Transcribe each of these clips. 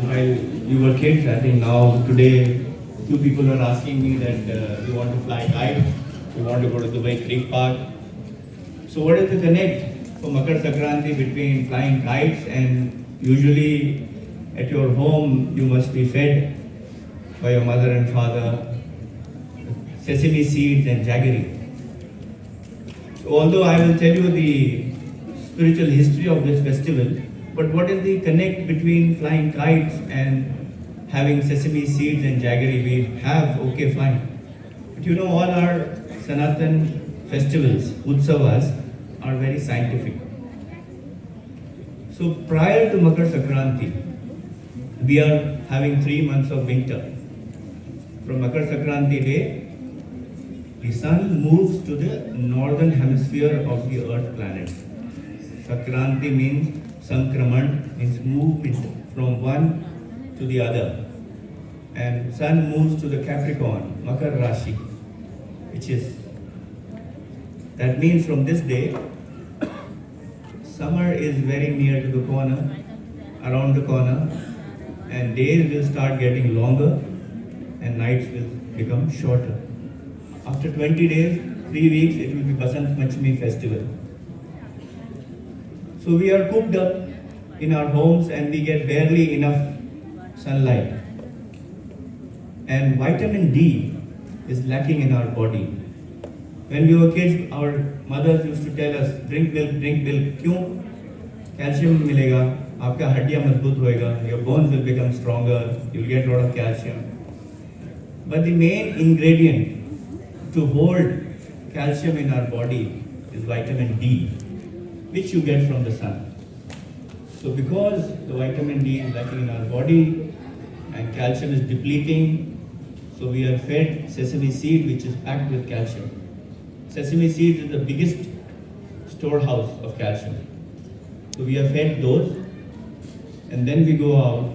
while we were kids, I think now today, few people are asking me that we want to fly kites, we want to go to Dubai Creek Park. So what is the connect for Makar Sankranti between flying kites and usually at your home you must be fed by your mother and father sesame seeds and jaggery. So although I will tell you the spiritual history of this festival, but what is the connect between flying kites and having sesame seeds and jaggery? We have okay flying. But you know all our Sanatan festivals, Utsavas, are very scientific. So prior to Makar Sankranti, we are having 3 months of winter. From Makar Sankranti day, the sun moves to the northern hemisphere of the earth planet. Sankranti means Sankraman, means movement from one to the other. And sun moves to the Capricorn, Makar Rashi, which is, that means from this day, summer is very near to the corner, around the corner, and days will start getting longer and nights will become shorter. After 20 days, 3 weeks, it will be Basant Panchami festival. So we are cooped up in our homes and we get barely enough sunlight. And vitamin D is lacking in our body. When we were kids, our mothers used to tell us, drink milk, drink milk. Kyun? Calcium milega, aapka haddiyan mazboot hoega, your bones will become stronger, you'll get a lot of calcium. But the main ingredient to hold calcium in our body is vitamin D, which you get from the sun. So because the vitamin D is lacking in our body and calcium is depleting, so we are fed sesame seed which is packed with calcium. Sesame seed is the biggest storehouse of calcium. So we are fed those and then we go out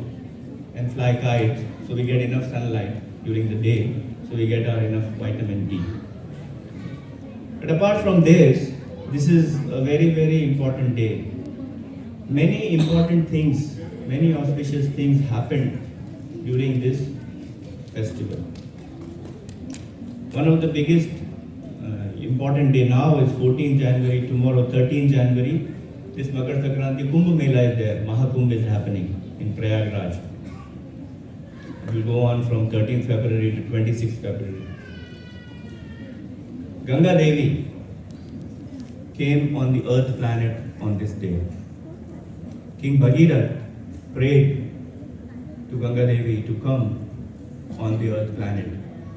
and fly kites so we get enough sunlight during the day, so we get our enough vitamin D. But apart from this is a very, very important day. Many important things, many auspicious things happened during this festival. One of the biggest important day now is 14 January, tomorrow 13 January. This Makar Sankranti Kumbh Mela is there, Mahakumbh is happening in Prayagraj. It will go on from 13th February to 26th February. Ganga Devi came on the earth planet on this day. King Bhagirath prayed to Ganga Devi to come on the earth planet.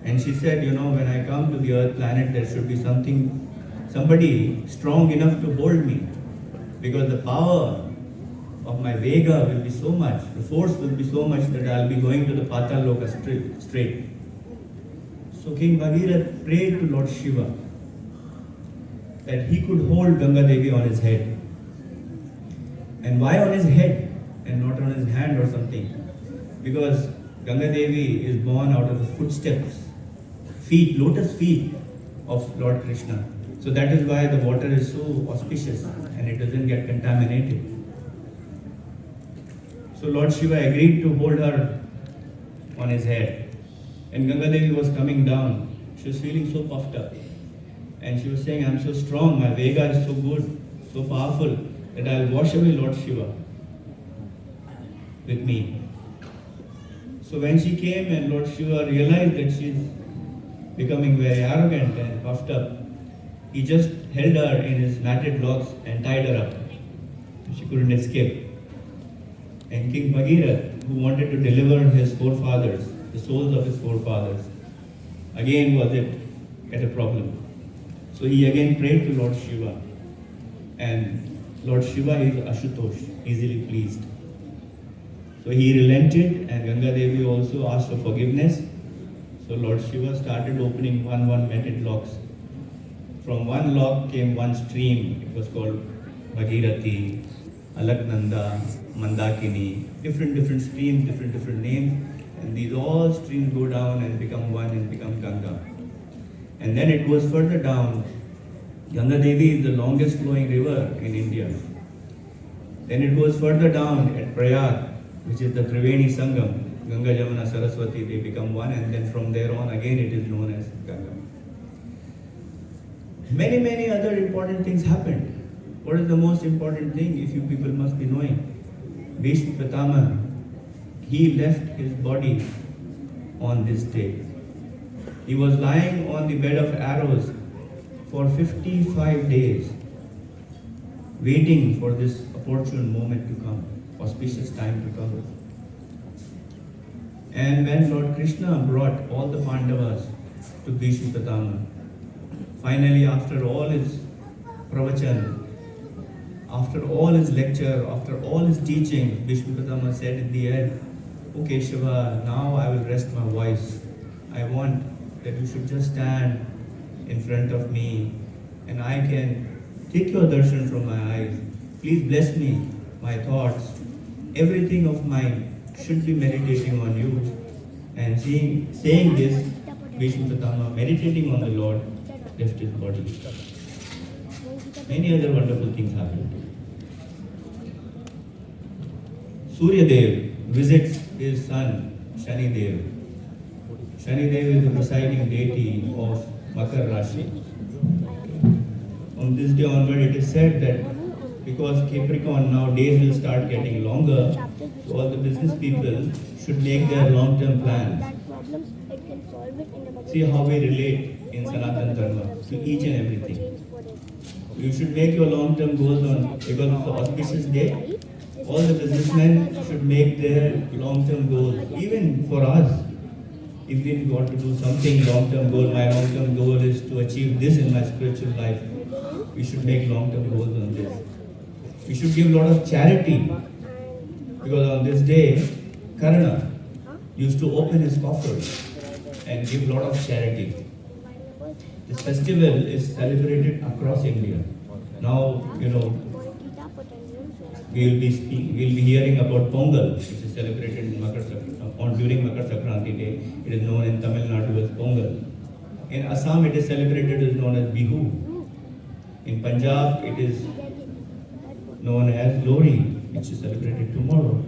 And she said, you know, when I come to the earth planet, there should be somebody strong enough to hold me. Because the power of my Vega will be so much, the force will be so much that I'll be going to the Patal Loka straight. So King Bhagirath prayed to Lord Shiva that he could hold Ganga Devi on his head. And why on his head and not on his hand or something? Because Ganga Devi is born out of the footsteps, feet, lotus feet of Lord Krishna. So that is why the water is so auspicious and it doesn't get contaminated. So Lord Shiva agreed to hold her on his head. And Ganga Devi was coming down. She was feeling so puffed up. And she was saying, I'm so strong, my Vega is so good, so powerful, that I'll wash away Lord Shiva with me. So when she came and Lord Shiva realized that she's becoming very arrogant and puffed up, he just held her in his matted locks and tied her up. She couldn't escape. And King Bhagirath, who wanted to deliver his forefathers, the souls of his forefathers, again was at a problem. So he again prayed to Lord Shiva. And Lord Shiva is Ashutosh, easily pleased. So he relented and Ganga Devi also asked for forgiveness. So Lord Shiva started opening one matted locks. From one lock came one stream. It was called Bhagirathi, Alaknanda, Mandakini, different streams, different names. And these all streams go down and become one and become Ganga. And then it goes further down. Ganga Devi is the longest flowing river in India. Then it goes further down at Prayag. which is the Triveni Sangam, Ganga, Jamuna, Saraswati, they become one, and then from there on again it is known as Ganga. Many, many other important things happened. What is the most important thing if you people must be knowing? Bhishma Pitama, he left his body on this day. He was lying on the bed of arrows for 55 days, waiting for this opportune moment to come, auspicious time to come. And when Lord Krishna brought all the Pandavas to Bhishma Pitama, finally after all his pravachan, after all his lecture, after all his teaching, Bhishma Pitama said in the end, "Okay, Shiva, now I will rest my voice. I want that you should just stand in front of me and I can take your darshan from my eyes. Please bless me, my thoughts, everything of mine should be meditating on you." And saying this, Bhishma Pitama, meditating on the Lord, left his body. Many other wonderful things happened. Surya Dev visits his son Shani Dev. Shani Dev is the presiding deity of Makar Rashi. On this day onward, it is said that because Capricorn now days will start getting longer, so all the business people should make their long-term plans. See how we relate in Sanatana Dharma to each and everything. You should make your long-term goals on, because of the auspicious day, all the businessmen should make their long-term goals. Even for us, if we want to do something long-term goal, my long-term goal is to achieve this in my spiritual life. We should make long-term goals on this. We should give a lot of charity, because on this day, Karna used to open his coffers and give a lot of charity. This festival is celebrated across India. Now, we'll be hearing about Pongal, which is celebrated in during Makar Sankranti day. It is known in Tamil Nadu as Pongal. In Assam, it is celebrated as known as Bihu. In Punjab, it is known as Lori, which is celebrated tomorrow.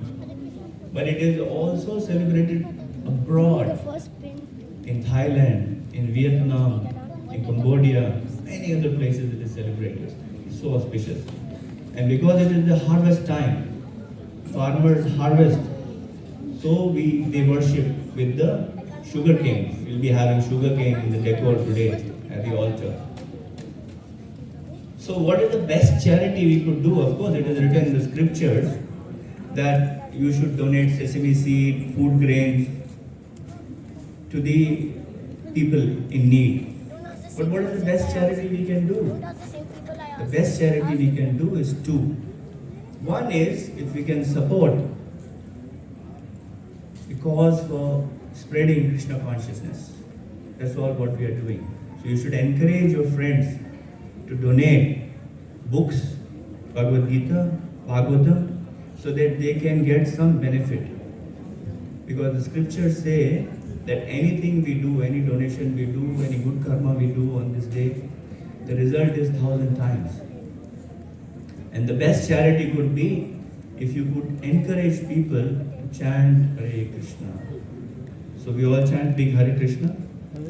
But it is also celebrated abroad, in Thailand, in Vietnam, in Cambodia, many other places it is celebrated. It's so auspicious. And because it is the harvest time, farmers harvest, so they worship with the sugar cane. We'll be having sugar cane in the decor today at the altar. So what is the best charity we could do? Of course, it is written in the scriptures that you should donate sesame seed, food grains to the people in need. But what is the best charity we can do? The best charity we can do is two. One is if we can support the cause for spreading Krishna consciousness. That's all what we are doing. So you should encourage your friends to donate books, Bhagavad Gita, Bhagavatam, so that they can get some benefit. Because the scriptures say that anything we do, any donation we do, any good karma we do on this day, the result is 1,000 times. And the best charity could be if you could encourage people to chant Hare Krishna. So we all chant big Hare Krishna.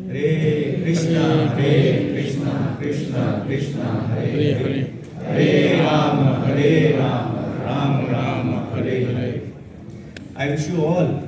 Hare Krishna, Hare Krishna, Krishna Krishna, Hare Hare, Hare Rama, Rama Rama, Hare Hare. I wish you all